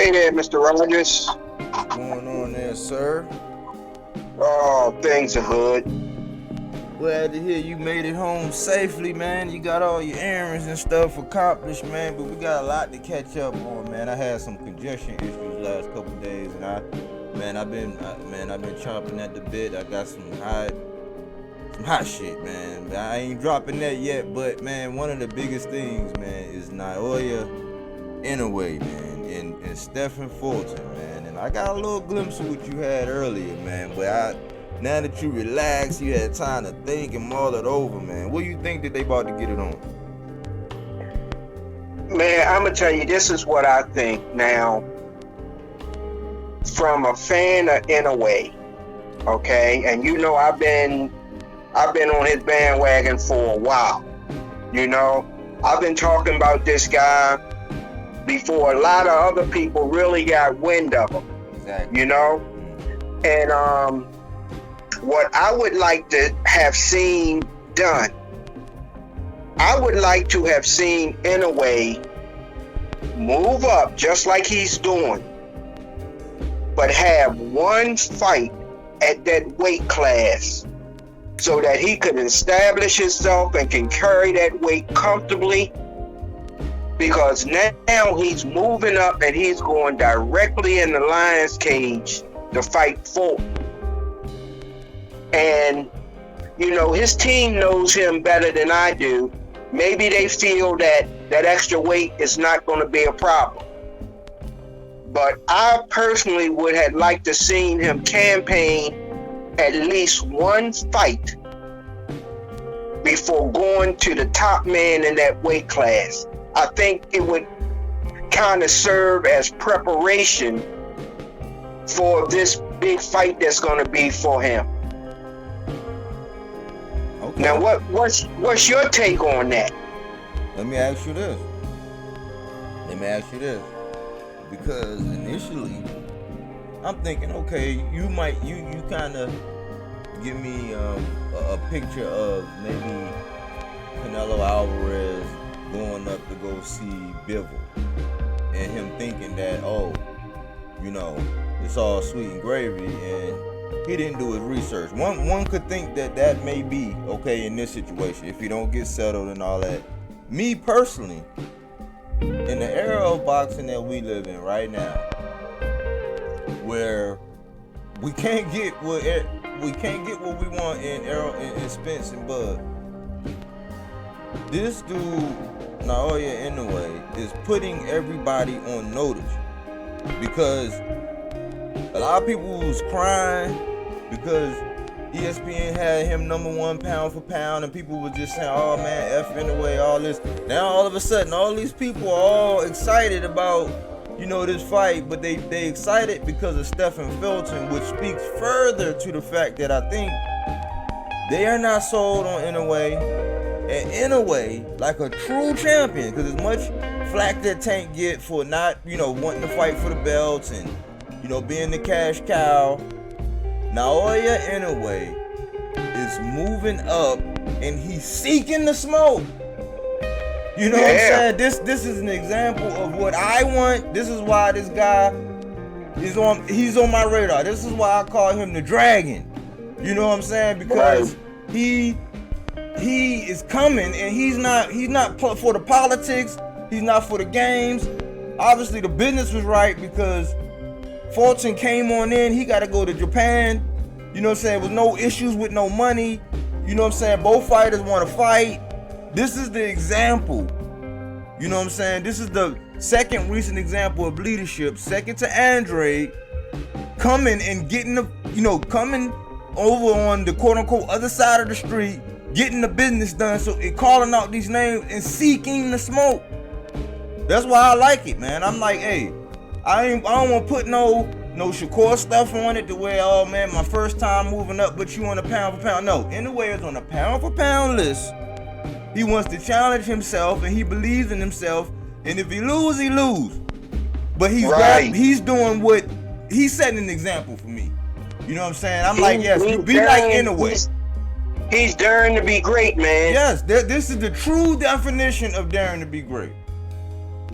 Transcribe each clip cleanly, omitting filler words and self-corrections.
Hey there, Mr. Rogers. What's going on there, sir? Oh, things are good. Glad to hear you made it home safely, man. You got all your errands and stuff accomplished, man. But we got a lot to catch up on, man. I had some congestion issues last couple days, and I've been chomping at the bit. I got some hot shit, man. I ain't dropping that yet, but man, one of the biggest things, man, is Naoya Inoue, man, and Stephen Fulton, man. And I got a little glimpse of what you had earlier, man. But now that you relaxed, you had time to think and mull it over, man. What do you think that they about to get it on? Man, I'm gonna tell you, this is what I think now. From a fan of Inoues, okay, and you know I've been on his bandwagon for a while. You know, I've been talking about this guy before a lot of other people really got wind of him. Exactly. You know, and what I would like to have seen done, I would like to have seen Inouue move up just like he's doing, but have one fight at that weight class so that he could establish himself and can carry that weight comfortably, because now he's moving up and he's going directly in the lion's cage to fight Fulton. And you know, his team knows him better than I do. Maybe they feel that extra weight is not going to be a problem. But I personally would have liked to seen him campaign at least one fight before going to the top man in that weight class. I think it would kind of serve as preparation for this big fight that's going to be for him. Okay. Now, what's your take on that? Let me ask you this. Because initially, I'm thinking, okay, you kind of give me a picture of maybe Canelo Alvarez going up to go see Bivol, and him thinking that, oh, you know, it's all sweet and gravy, and he didn't do his research. One could think that may be okay in this situation if you don't get settled and all that. Me personally, in the era of boxing that we live in right now, where we can't get what we want in Spence and Bud, this dude Naoya Inoue is putting everybody on notice, because a lot of people was crying because ESPN had him #1 pound for pound, and people were just saying, oh man, F Inoue, all this. Now all of a sudden, all these people are all excited about, you know, this fight, but they excited because of Stephen Fulton, which speaks further to the fact that I think they are not sold on Inoue. And Inoue, like a true champion, because as much flack that Tank get for not, you know, wanting to fight for the belts and, you know, being the cash cow, Naoya Inoue is moving up and he's seeking the smoke. You know what I'm saying? This is an example of what I want. This is why this guy he's on my radar. This is why I call him the Dragon. You know what I'm saying? Because he is coming, and he's not for the politics. He's not for the games. Obviously the business was right, because Fulton came on in. He got to go to Japan. You know what I'm saying? With no issues with no money. You know what I'm saying? Both fighters want to fight. This is the example. You know what I'm saying? This is the second recent example of leadership, second to Andre, coming and getting the, you know, coming over on the quote unquote other side of the street, getting the business done. So it calling out these names and seeking the smoke. That's why I like it, man. I'm like, hey, I don't want to put no Shakur stuff on it to where, oh man, my first time moving up, but you on a pound for pound. No, Inoue is on a pound for pound list. He wants to challenge himself, and he believes in himself. And if he lose, he lose. But he's doing what he's setting an example for me. You know what I'm saying? I'm like, yes, you be like Inoue. He's daring to be great, man. Yes, this is the true definition of daring to be great.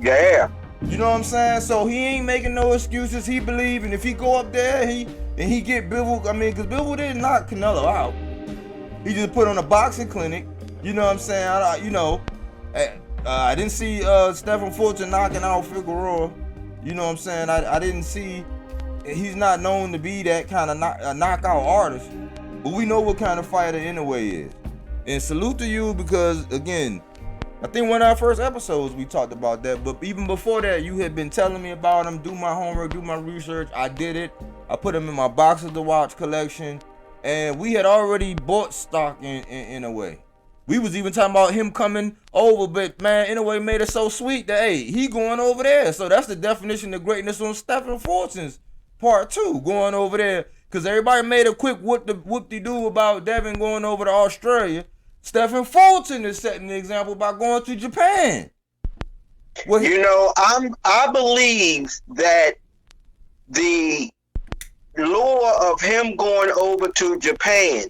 Yeah. You know what I'm saying? So he ain't making no excuses. He believe, and if he go up there, he get Bivol. I mean, because Bivol didn't knock Canelo out. He just put on a boxing clinic. You know what I'm saying? I didn't see Stephen Fulton knocking out Figueroa. You know what I'm saying? I didn't see. He's not known to be that kind of knockout artist. But we know what kind of fighter Inoue is. And salute to you because, again, I think one of our first episodes we talked about that. But even before that, you had been telling me about him, do my homework, do my research. I did it. I put him in my Boxes to Watch collection. And we had already bought stock in Inoue. We was even talking about him coming over, but man, Inoue made it so sweet that, hey, he going over there. So that's the definition of greatness on Stephen Fulton's part 2, going over there. Because everybody made a quick whoop-de-doo about Devin going over to Australia. Stephen Fulton is setting the example by going to Japan. You know, I believe that the lure of him going over to Japan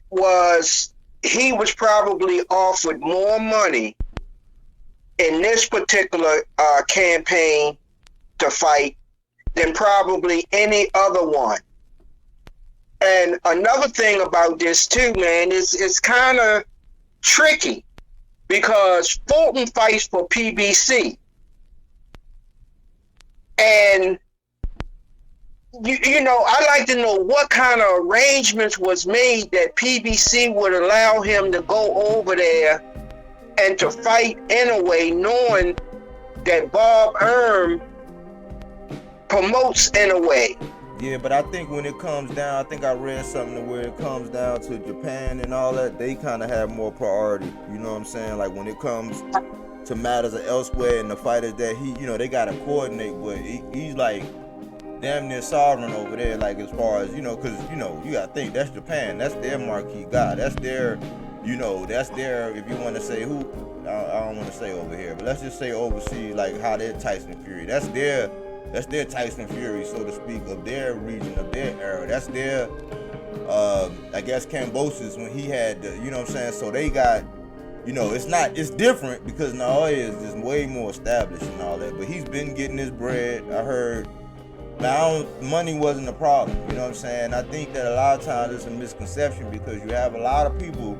was he was probably offered more money in this particular campaign to fight than probably any other one. And another thing about this too, man, is it's kind of tricky because Fulton fights for PBC. And you know, I like to know what kind of arrangements was made that PBC would allow him to go over there and to fight Inoue, knowing that Bob Arum promotes Inoue. Yeah, but I think when it comes down, I think I read something where it comes down to Japan and all that, they kind of have more priority. You know what I'm saying? Like when it comes to matters of elsewhere and the fighters that he, you know, they got to coordinate with. He's like damn near sovereign over there, like as far as, you know, because, you know, you got to think that's Japan. That's their marquee guy. That's their, you know, that's their, if you want to say who, I don't want to say over here, but let's just say overseas, like how they're Tyson Fury. That's their Tyson Fury, so to speak, of their region, of their era. That's their, I guess, Cambosis when he had, you know what I'm saying? So they got, you know, it's different because Naoya is just way more established and all that. But he's been getting his bread. I heard, now money wasn't a problem, you know what I'm saying? I think that a lot of times it's a misconception because you have a lot of people,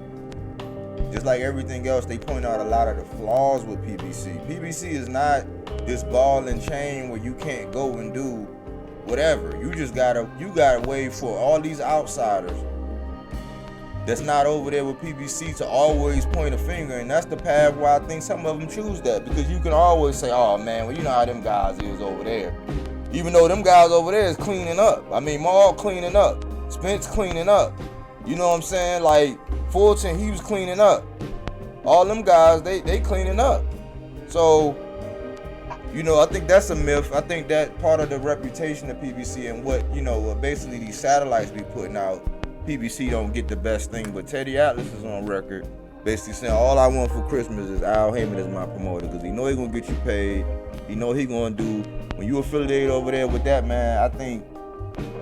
just like everything else, they point out a lot of the flaws with PBC. PBC is not this ball and chain where you can't go and do whatever. You gotta wait for all these outsiders that's not over there with PBC to always point a finger, and that's the path where I think some of them choose that, because you can always say, oh man, well, you know how them guys is over there. Even though them guys over there is cleaning up. I mean, Maul cleaning up, Spence cleaning up. You know what I'm saying? Like Fulton, he was cleaning up. All them guys, they cleaning up. So, you know, I think that's a myth. I think that part of the reputation of PBC and what, you know, basically these satellites be putting out, PBC don't get the best thing. But Teddy Atlas is on record basically saying, all I want for Christmas is Al Heyman as my promoter, because he know he gonna get you paid. He know he gonna do, when you affiliate over there with that man, I think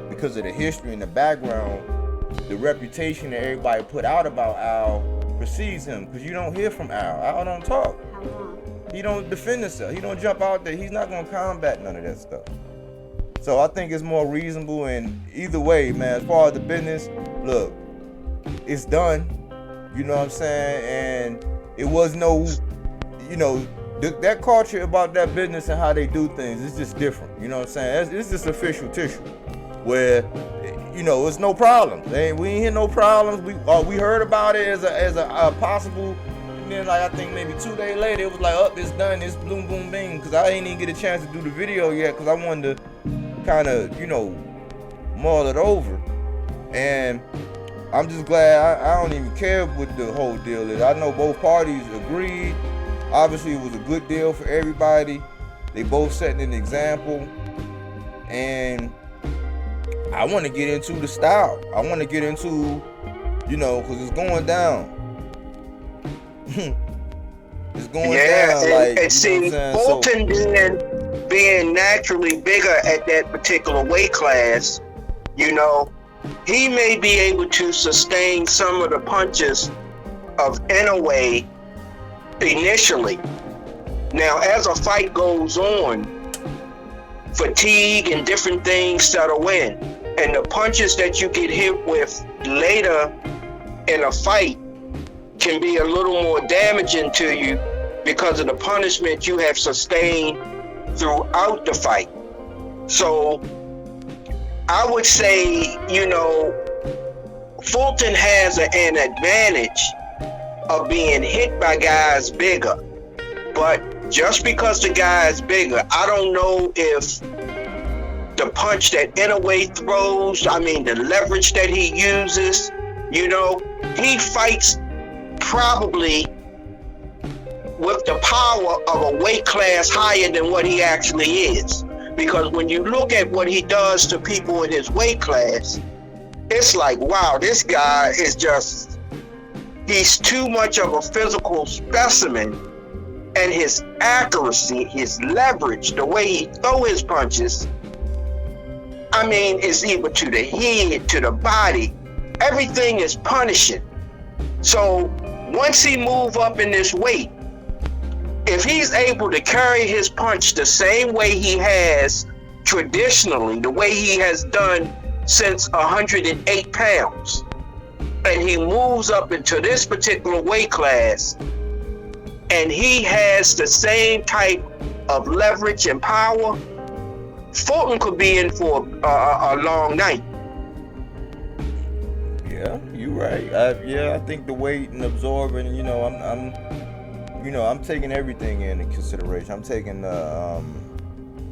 because of the history and the background, the reputation that everybody put out about Al precedes him, because you don't hear from Al. Al don't talk. He don't defend himself. He don't jump out there. He's not gonna combat none of that stuff. So I think it's more reasonable, and either way, man, as far as the business, look, it's done. You know what I'm saying? And it was no, you know, that culture about that business and how they do things is just different. You know what I'm saying? It's just official tissue where, you know, it's no problems. We ain't hear no problems. We heard about it as a possible. And then, like, I think maybe 2 days later, it was like, oh, it's done. It's boom, boom, bing. Because I ain't even get a chance to do the video yet because I wanted to kind of, you know, mull it over. And I'm just glad I don't even care what the whole deal is. I know both parties agreed. Obviously, it was a good deal for everybody. They both setting an example. And I want to get into the style. I want to get into, you know, because it's going down. It's going down. And see, Fulton being naturally bigger at that particular weight class, you know, he may be able to sustain some of the punches of Inoue initially. Now, as a fight goes on, fatigue and different things settle in, and the punches that you get hit with later in a fight can be a little more damaging to you because of the punishment you have sustained throughout the fight. So I would say, you know, Fulton has an advantage of being hit by guys bigger, but just because the guy is bigger, I don't know if the punch that Inoue throws, I mean, the leverage that he uses, you know, he fights probably with the power of a weight class higher than what he actually is. Because when you look at what he does to people in his weight class, it's like, wow, this guy is just, he's too much of a physical specimen. And his accuracy, his leverage, the way he throw his punches, I mean, it's either to the head, to the body. Everything is punishing. So once he move up in this weight, if he's able to carry his punch the same way he has traditionally, the way he has done since 108 pounds, and he moves up into this particular weight class, and he has the same type of leverage and power, Fulton could be in for a long night. Yeah, you're right. I think the weight and absorbing, you know, I'm taking everything into consideration. I'm taking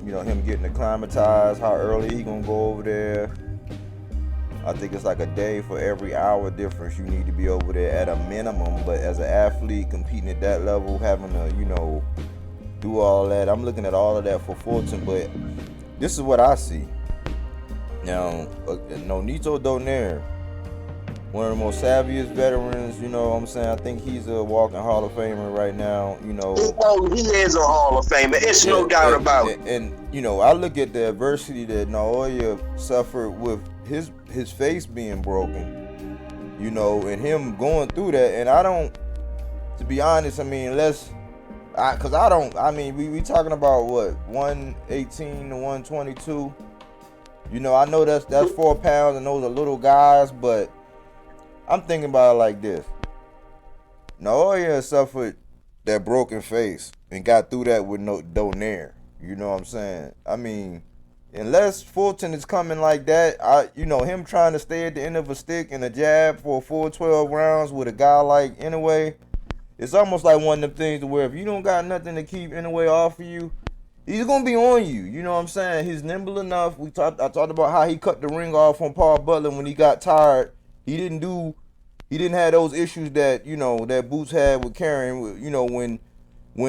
you know, him getting acclimatized, how early he gonna go over there. I think it's like a day for every hour difference you need to be over there at a minimum. But as an athlete competing at that level, having to, you know, do all that, I'm looking at all of that for Fulton. But this is what I see. Now, Nonito Donaire, one of the most savviest veterans, you know what I'm saying? I think he's a walking Hall of Famer right now, you know. Oh, he is a Hall of Famer. It's no doubt about it. And, you know, I look at the adversity that Naoya suffered with his face being broken, you know, and him going through that. And I don't, to be honest, I mean, we talking about what, 118 to 122? You know, I know that's 4 pounds and those are little guys, but I'm thinking about it like this. Naoya suffered that broken face and got through that with no Donaire. You know what I'm saying? I mean, unless Fulton is coming like that, you know, him trying to stay at the end of a stick and a jab for a full 12 rounds with a guy like Inoue, it's almost like one of them things where if you don't got nothing to keep Inoue off of you, he's gonna be on you. You know what I'm saying? He's nimble enough. I talked about how he cut the ring off on Paul Butler when he got tired. He didn't have those issues that, you know, that Boots had with carrying, you know, when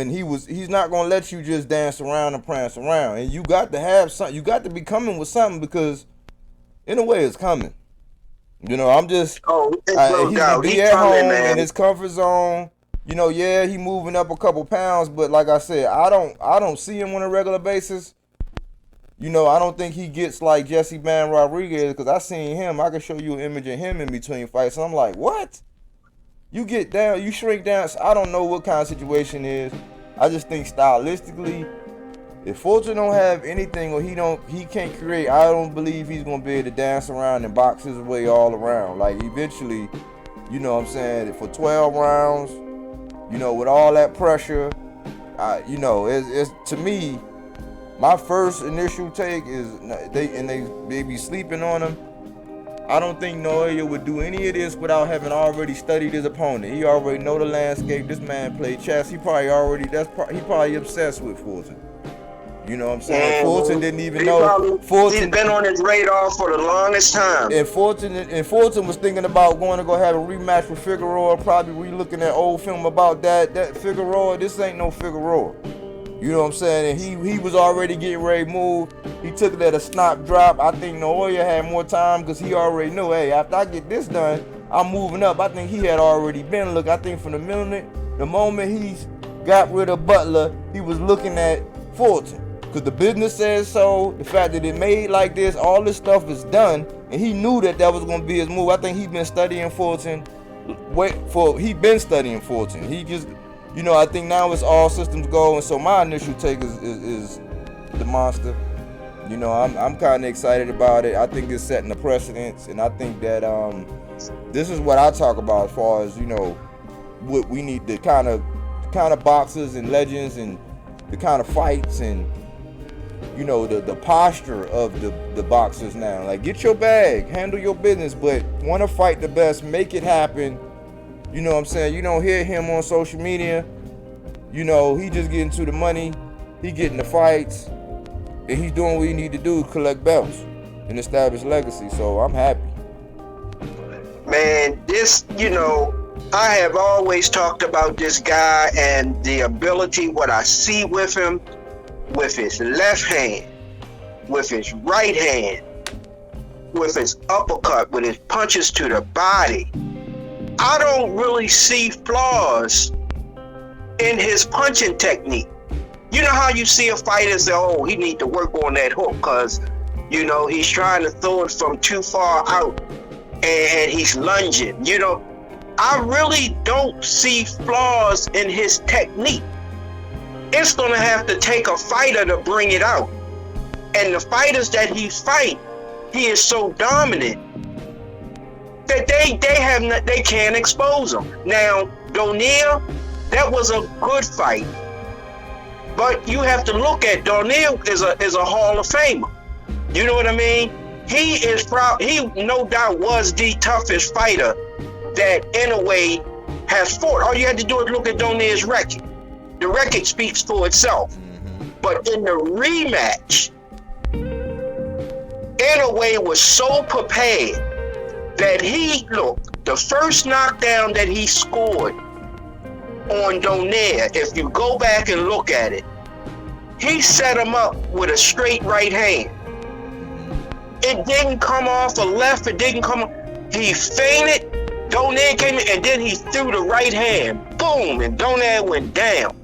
he's not gonna let you just dance around and prance around. And you got to have something, you got to be coming with something, because Inoue is coming. You know, I'm just he's gonna be at home in his comfort zone. You know, yeah, he moving up a couple pounds, but like I said, I don't see him on a regular basis. You know, I don't think he gets like Jesse Van Rodriguez, because I seen him. I can show you an image of him in between fights. And I'm like, what? You get down, you shrink down. So I don't know what kind of situation it is. I just think stylistically, if Fulton don't have anything or he can't create, I don't believe he's gonna be able to dance around and box his way all around. Like eventually, you know what I'm saying, for 12 rounds, you know, with all that pressure, you know, it's to me. My first initial take is they be sleeping on him. I don't think Naoya would do any of this without having already studied his opponent. He already know the landscape. This man played chess. He probably obsessed with Fulton. You know what I'm saying? Fulton didn't even know. He's been on his radar for the longest time. And Fulton was thinking about going to go have a rematch with Figueroa, probably re-looking at old film about that Figueroa. This ain't no Figueroa. You know what I'm saying? And he was already getting ready to move. He took it at a snap drop. I think Naoya had more time because he already knew, hey, after I get this done, I'm moving up. I think he had already been looking. I think from the moment he got rid of Butler, he was looking at Fulton. Because the business says so, the fact that it made like this, all this stuff is done, and he knew that was going to be his move. I think he's been studying Fulton. He been studying Fulton. you know, I think now it's all systems go, and so my initial take is the monster. You know, I'm kind of excited about it. I think it's setting the precedence, and I think that this is what I talk about as far as, you know, what we need, the kind of boxers and legends and the kind of fights and, you know, the posture of the boxers now. Like, get your bag, handle your business, but want to fight the best, make it happen. You know what I'm saying? You don't hear him on social media. You know, he just getting to the money, he getting the fights, and he's doing what he need to do, collect belts and establish legacy. So I'm happy. Man, this, you know, I have always talked about this guy and the ability, what I see with him, with his left hand, with his right hand, with his uppercut, with his punches to the body. I don't really see flaws in his punching technique. You know how you see a fighter say, oh, he need to work on that hook because, you know, he's trying to throw it from too far out and he's lunging. You know, I really don't see flaws in his technique. It's going to have to take a fighter to bring it out. And the fighters that he fight, he is so dominant that they can't expose him. Now, Donier, that was a good fight. But you have to look at Donier is a Hall of Famer. You know what I mean? He no doubt was the toughest fighter that Inoue has fought. All you had to do is look at Donier's record. The record speaks for itself. But in the rematch, Inoue was so prepared that the first knockdown that he scored on Donier, if you go back and look at it, he set him up with a straight right hand. It didn't come off a left, it didn't come off. He feinted, Donier came in, and then he threw the right hand. Boom, and Donier went down.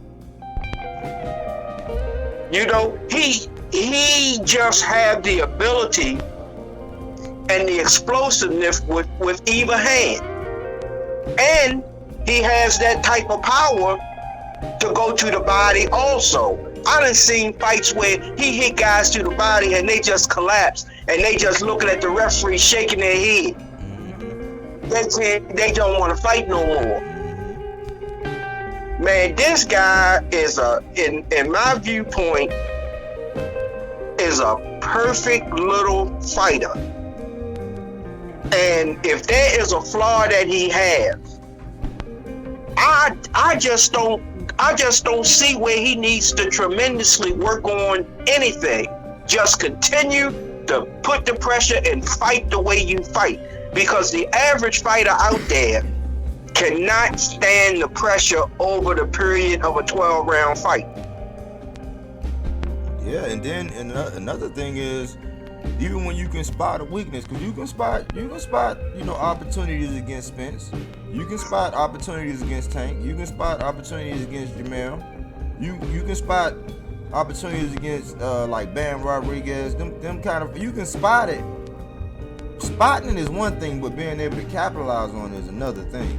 You know, he just had the ability and the explosiveness with either hand. And he has that type of power to go to the body also. I done seen fights where he hit guys to the body and they just collapse and they just looking at the referee shaking their head. They don't want to fight no more. Man, this guy is in my viewpoint, is a perfect little fighter. And if there is a flaw that he has, I just don't see where he needs to tremendously work on anything. Just continue to put the pressure and fight the way you fight. Because the average fighter out there cannot stand the pressure over the period of a 12-round fight. Yeah, and then another thing is, even when you can spot a weakness, because you can spot, you know, opportunities against Spence. You can spot opportunities against Tank. You can spot opportunities against Jamel. You can spot opportunities against like Bam Rodriguez. Them kind of, you can spot it. Spotting is one thing, but being able to capitalize on it is another thing.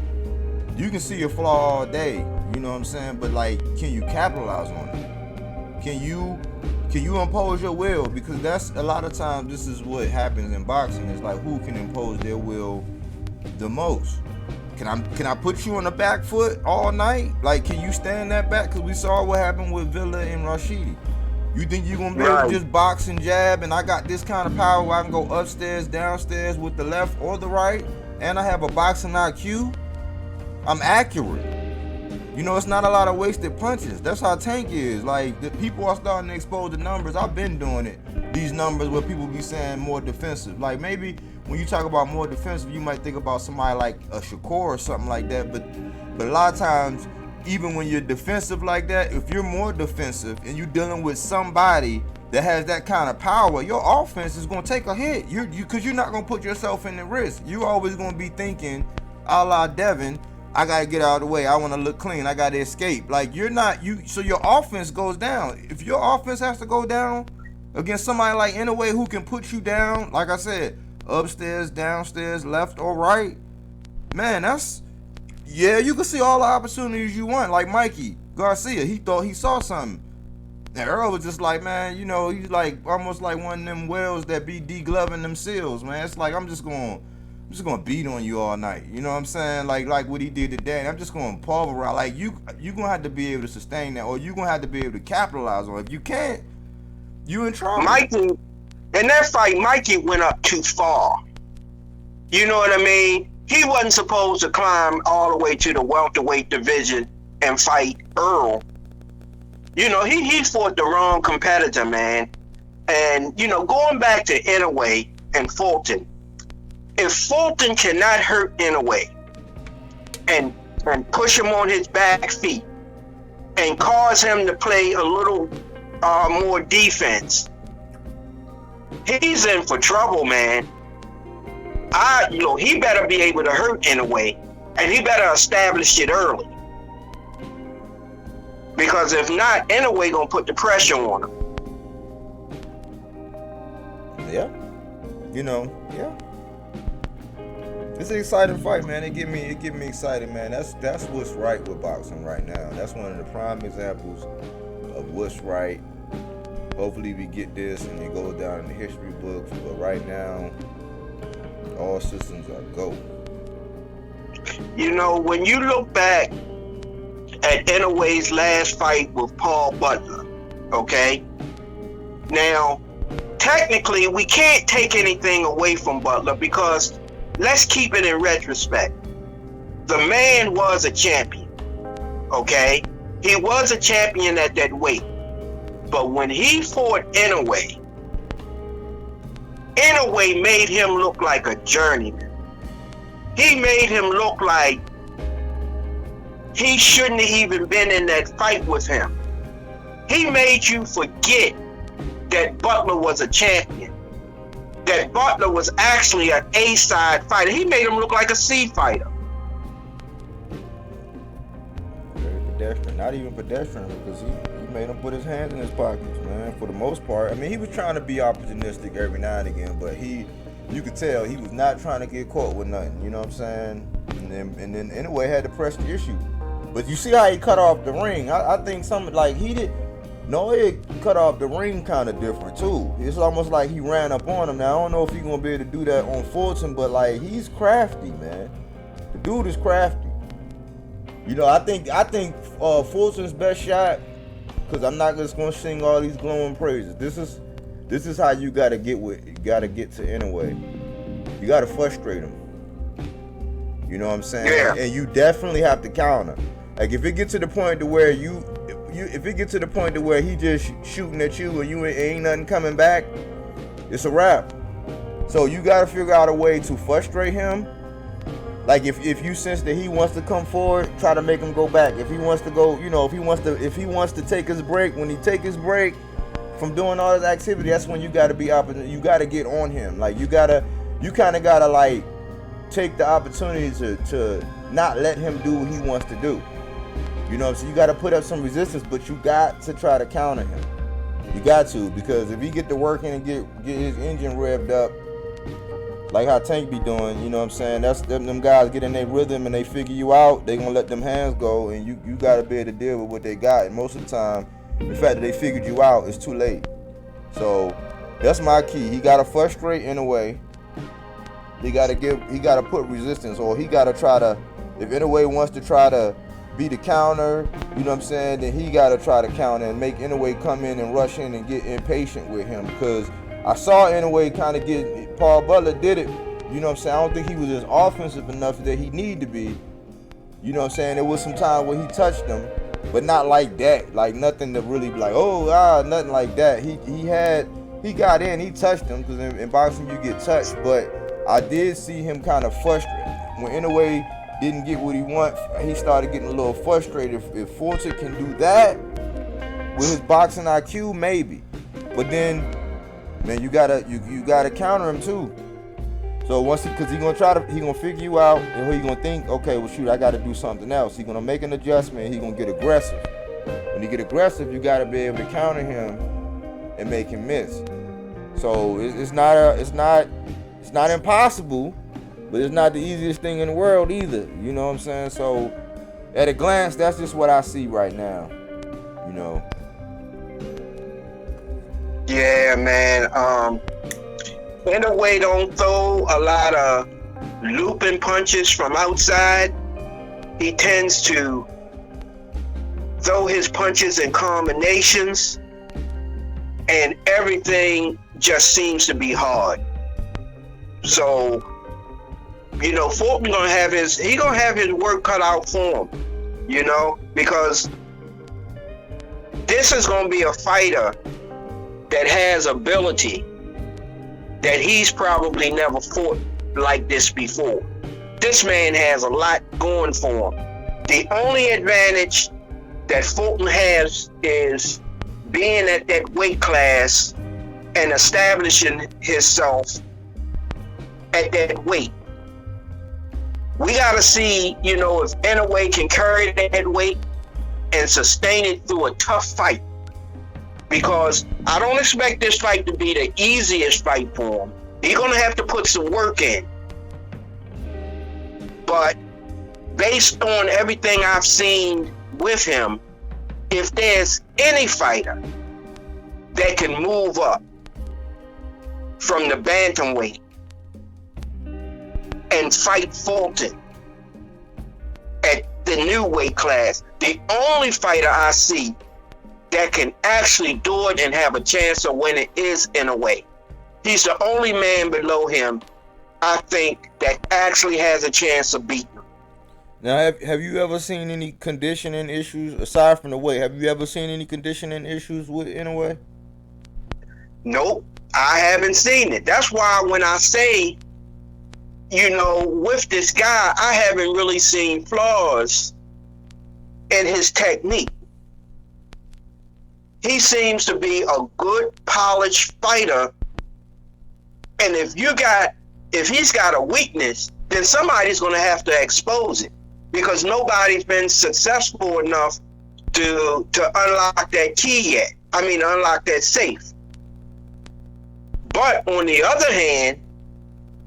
You can see a flaw all day, you know what I'm saying? But like, can you capitalize on it? Can you impose your will? Because that's a lot of times this is what happens in boxing. It's like, who can impose their will the most? Can I put you on the back foot all night? Like, can you stand that back? Because we saw what happened with Villa and Rashidi. You think you're gonna be able to just box and jab and I got this kind of power where I can go upstairs, downstairs with the left or the right, and I have a boxing IQ? I'm accurate. You know, it's not a lot of wasted punches. That's how Tank is. Like, the people are starting to expose the numbers. I've been doing it. These numbers where people be saying more defensive. Like, maybe when you talk about more defensive, you might think about somebody like a Shakur or something like that. But a lot of times, even when you're defensive like that, if you're more defensive and you're dealing with somebody that has that kind of power, your offense is going to take a hit. Because you're not going to put yourself in the risk. You're always going to be thinking, a la Devin, I gotta get out of the way. I want to look clean. I gotta escape. Like, so your offense goes down. If your offense has to go down against somebody like Inoue who can put you down, like I said, upstairs, downstairs, left or right, man, Yeah, you can see all the opportunities you want. Like Mikey Garcia, he thought he saw something. And Earl was just like, man, you know, he's like almost like one of them whales that be degloving them seals, man. It's like I'm just gonna beat on you all night. You know what I'm saying? Like what he did today. And I'm just gonna pulverize. Like you gonna have to be able to sustain that, or you gonna have to be able to capitalize on it. If you can't, you in trouble. Mikey, in that fight, Mikey went up too far. You know what I mean? He wasn't supposed to climb all the way to the welterweight division and fight Earl. You know, he fought the wrong competitor, man. And, you know, going back to Inoue and Fulton, if Fulton cannot hurt Inoue and push him on his back feet and cause him to play a little more defense, he's in for trouble, man. He better be able to hurt Inoue, and he better establish it early. Because if not, Inoue gonna put the pressure on him. Yeah. You know, yeah. It's an exciting fight, man. It get me excited, man. That's what's right with boxing right now. That's one of the prime examples of what's right. Hopefully we get this and it goes down in the history books. But right now, all systems are go. You know, when you look back at Inoue's last fight with Paul Butler, okay? Now, technically, we can't take anything away from Butler because let's keep it in retrospect. The man was a champion, okay? He was a champion at that weight. But when he fought Inoue made him look like a journeyman. He made him look like he shouldn't have even been in that fight with him. He made you forget that Butler was a champion. That Butler was actually an A-side fighter. He made him look like a C fighter. Very pedestrian. Not even pedestrian, because he made him put his hands in his pockets, man, for the most part. I mean, he was trying to be opportunistic every now and again, but you could tell he was not trying to get caught with nothing, you know what I'm saying? And then Inoue had to press the issue. But you see how he cut off the ring. I think something like Naoya cut off the ring kind of different too. It's almost like he ran up on him. Now I don't know if he's gonna be able to do that on Fulton, but like he's crafty, man. The dude is crafty. You know, I think Fulton's best shot, because I'm not just gonna sing all these glowing praises. This is how you gotta get to Inoue. You gotta frustrate him. You know what I'm saying? Yeah. And you definitely have to counter. Like if it gets to the point to where if it gets to the point to where he just shooting at you and you ain't nothing coming back, it's a wrap. So you gotta figure out a way to frustrate him. Like if you sense that he wants to come forward, try to make him go back. If he wants to go, you know, if he wants to take his break, when he take his break from doing all this activity, that's when you gotta be opposite. You gotta get on him. Like you kinda gotta like take the opportunity to not let him do what he wants to do. You know, so you got to put up some resistance, but you got to try to counter him. You got to, because if he get to working and get his engine revved up, like how Tank be doing, you know what I'm saying? That's them guys get in their rhythm and they figure you out. They gonna let them hands go, and you got to be able to deal with what they got. And most of the time, the fact that they figured you out is too late. So that's my key. He got to frustrate Inoue. He got to put resistance, or he got to try to. If Inoue wants to try to be the counter, you know what I'm saying, then he got to try to counter and make Inoue come in and rush in and get impatient with him. Because I saw Inoue kind of get, Paul Butler did it, you know what I'm saying, I don't think he was as offensive enough that he needed to be, you know what I'm saying. There was some time where he touched him, but not like that, like nothing to really be like, nothing like that. He got in, he touched him, because in boxing you get touched, but I did see him kind of frustrated. When Inoue didn't get what he want, he started getting a little frustrated. If Fulton can do that with his boxing IQ, maybe. But then, man, you gotta counter him too. So because he gonna figure you out, and he gonna think, okay, well shoot, I gotta do something else. He gonna make an adjustment. He gonna get aggressive. When you get aggressive, you gotta be able to counter him and make him miss. So it's not impossible. but it's not the easiest thing in the world either. You know what I'm saying? So at a glance, that's just what I see right now. You know. Yeah, man. Inoue don't throw a lot of looping punches from outside. He tends to throw his punches in combinations, and everything just seems to be hard. So, you know, Fulton gonna have his work cut out for him, you know, because this is gonna be a fighter that has ability that he's probably never fought like this before. This man has a lot going for him. The only advantage that Fulton has is being at that weight class and establishing himself at that weight. We gotta see, you know, if Inoue can carry that weight and sustain it through a tough fight. Because I don't expect this fight to be the easiest fight for him. He's gonna have to put some work in. But based on everything I've seen with him, if there's any fighter that can move up from the bantamweight and fight Fulton at the new weight class, the only fighter I see that can actually do it and have a chance of winning is Inoue. He's the only man below him, I think, that actually has a chance of beating him. Now, have you ever seen any conditioning issues aside from the weight? Have you ever seen any conditioning issues with Inoue? Nope, I haven't seen it. That's why when I say, you know, with this guy, I haven't really seen flaws in his technique. He seems to be a good, polished fighter. And if he's got a weakness, then somebody's going to have to expose it, because nobody's been successful enough to unlock that key yet. I mean, unlock that safe. But on the other hand,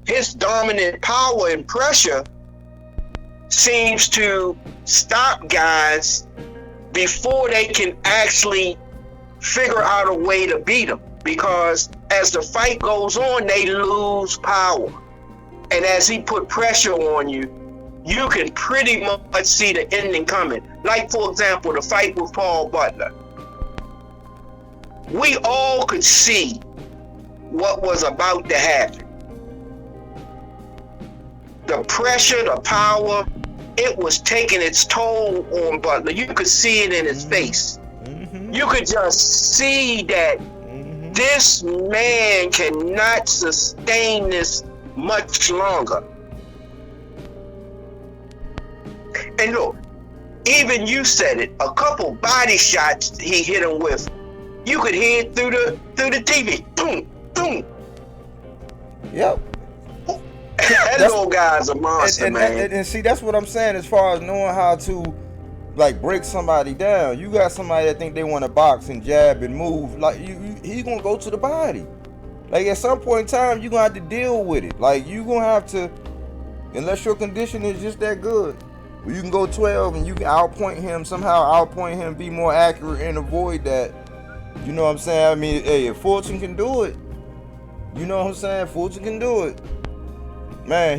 his dominant power and pressure seems to stop guys before they can actually figure out a way to beat him, because as the fight goes on, they lose power. And as he put pressure on you, you can pretty much see the ending coming. Like, for example, the fight with Paul Butler. We all could see what was about to happen. The pressure, the power, it was taking its toll on Butler. You could see it in his face. You could just see that this man cannot sustain this much longer. And look, even you said it, a couple body shots he hit him with, you could hear it through the TV. Boom, boom. Yep. That little guy's a monster, man. And see, that's what I'm saying as far as knowing how to, like, break somebody down. You got somebody that think they want to box and jab and move. Like, he's going to go to the body. Like, at some point in time, you're going to have to deal with it. Like, you're going to have to, unless your condition is just that good, you can go 12 and you can outpoint him, be more accurate and avoid that. You know what I'm saying? I mean, hey, if Fulton can do it, you know what I'm saying? Fulton can do it. Man,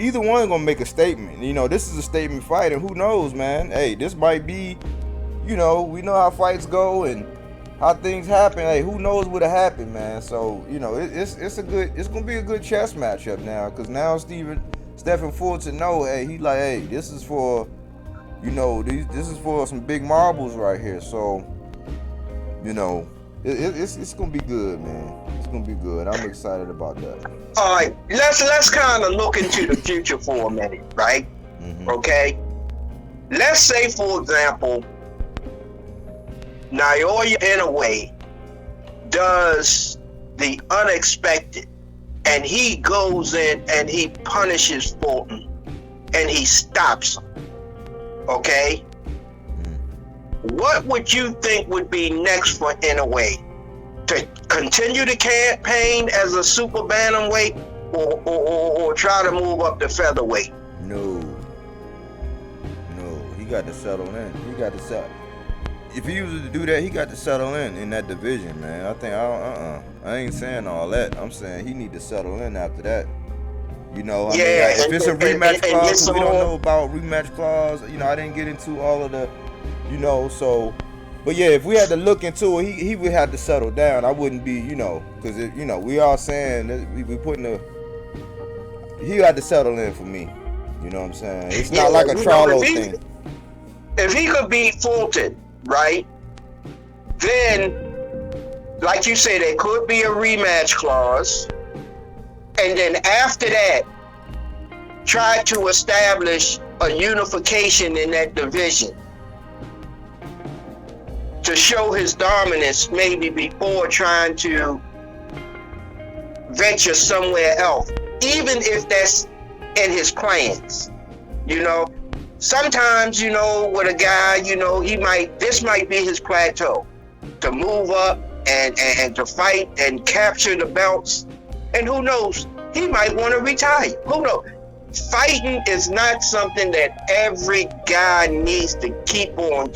either one gonna make a statement. You know, this is a statement fight, and who knows, man? Hey, this might be, you know, we know how fights go and how things happen. Hey, who knows what'll happen, man? So, you know, it's gonna be a good chess matchup now, because now Stephen Fulton know, hey, he like, hey, this is for, you know, this is for some big marbles right here. So, you know, it's gonna be good, man. It's gonna be good. I'm excited about that. All right, let's kind of look into the future for a minute, right? Okay. Let's say, for example, Naoya Inoue does the unexpected, and he goes in and he punishes Fulton, and he stops him. Okay. What would you think would be next for Inoue? To continue the campaign as a super bantamweight, or try to move up to featherweight? No, he got to settle in. He got to settle. If he was to do that, he got to settle in that division, man. I think I ain't saying all that. I'm saying he need to settle in after that. You know, I mean, if it's a rematch clause, we don't know about rematch clause. You know, I didn't get into all of the, you know, so. But yeah, if we had to look into it, he would have to settle down. I wouldn't be, you know, because you know, we all saying that we putting he had to settle in for me. You know what I'm saying? It's not like a Charlo thing. If he could beat Fulton, right, then, like you say, there could be a rematch clause. And then after that, try to establish a unification in that division to show his dominance, maybe before trying to venture somewhere else, even if that's in his plans. You know, sometimes, you know, with a guy, you know, this might be his plateau, to move up and to fight and capture the belts. And who knows, he might want to retire. Who knows? Fighting is not something that every guy needs to keep on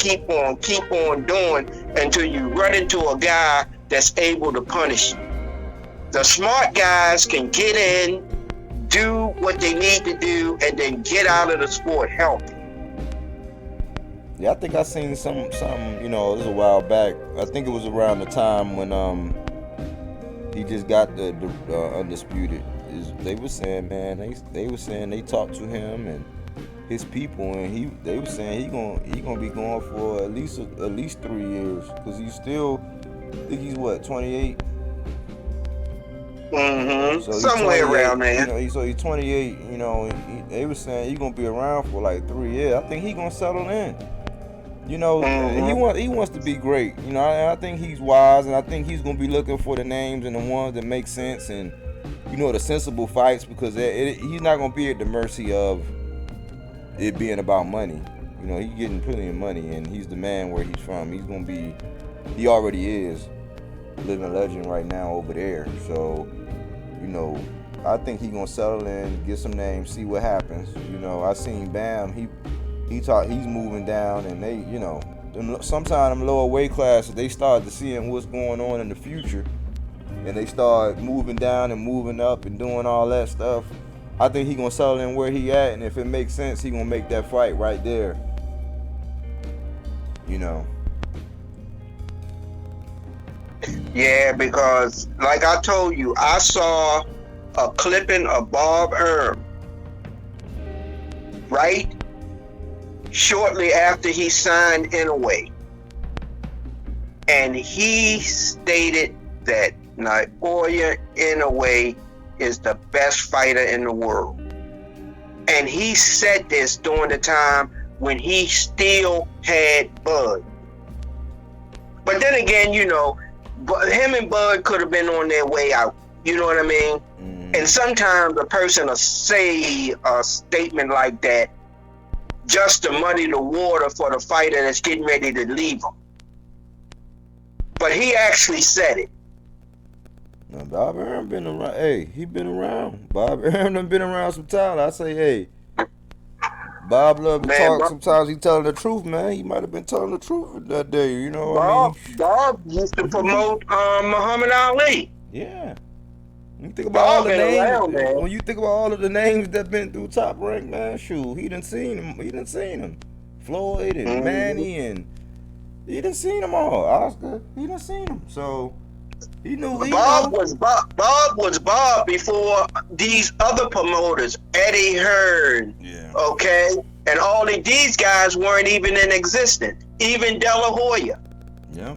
doing until you run into a guy that's able to punish you. The smart guys can get in, do what they need to do, and then get out of the sport healthy. Yeah, I think I seen some, you know, it was a while back. I think it was around the time when he just got the Undisputed. They were saying, man, they were saying they talked to him and his people, and they were saying he gonna be going for at least 3 years, because he's still, I think he's what, 28. So somewhere around there. You know, so he's 28. You know, they were saying he's gonna be around for like 3 years. I think he's gonna settle in. You know, he wants to be great. You know, I think he's wise, and I think he's gonna be looking for the names and the ones that make sense, and you know, the sensible fights, because he's not gonna be at the mercy of it being about money. You know, he's getting plenty of money, and he's the man where he's from. He's gonna be, he already is living legend right now over there. So, you know, I think he's gonna settle in, get some names, see what happens. You know, I seen Bam, he's moving down, and they, you know, sometimes them lower weight classes, they start to seeing what's going on in the future, and they start moving down and moving up and doing all that stuff. I think he's gonna settle in where he at, and if it makes sense, he gonna make that fight right there. You know. Yeah, because like I told you, I saw a clipping of Bob Arum right shortly after he signed Inoue, and he stated that Naoya Inoue is the best fighter in the world. And he said this during the time when he still had Bud. But then again, you know, him and Bud could have been on their way out. You know what I mean? Mm-hmm. And sometimes a person will say a statement like that just to muddy the water for the fighter that's getting ready to leave him. But he actually said it. Now, Bob Arum been around. Hey, he been around. Bob Arum done been around some time. I say, hey, Bob love to talk. Sometimes he telling the truth, man. He might have been telling the truth that day. You know what I mean? Bob used to promote Muhammad Ali. Yeah. You think about all the names. When you think about all of the names that been through Top Rank, man, shoot, he done seen them. Floyd and Manny, and he done seen them all. Oscar, he done seen them. So he knew. Bob was Bob before these other promoters, Eddie Hearn. Yeah. Okay, and all of these guys weren't even in existence. Even De La Hoya. Yeah.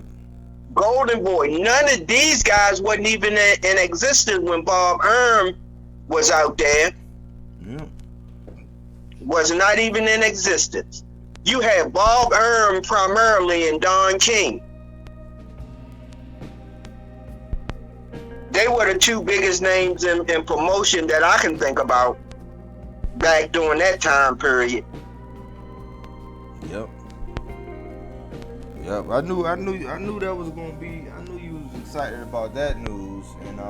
Golden Boy. None of these guys wasn't even in existence when Bob Arum was out there. Yeah. Was not even in existence. You had Bob Arum primarily and Don King. They were the two biggest names in promotion that I can think about back during that time period. Yep. Yep. I knew that was gonna be. I knew you was excited about that news, and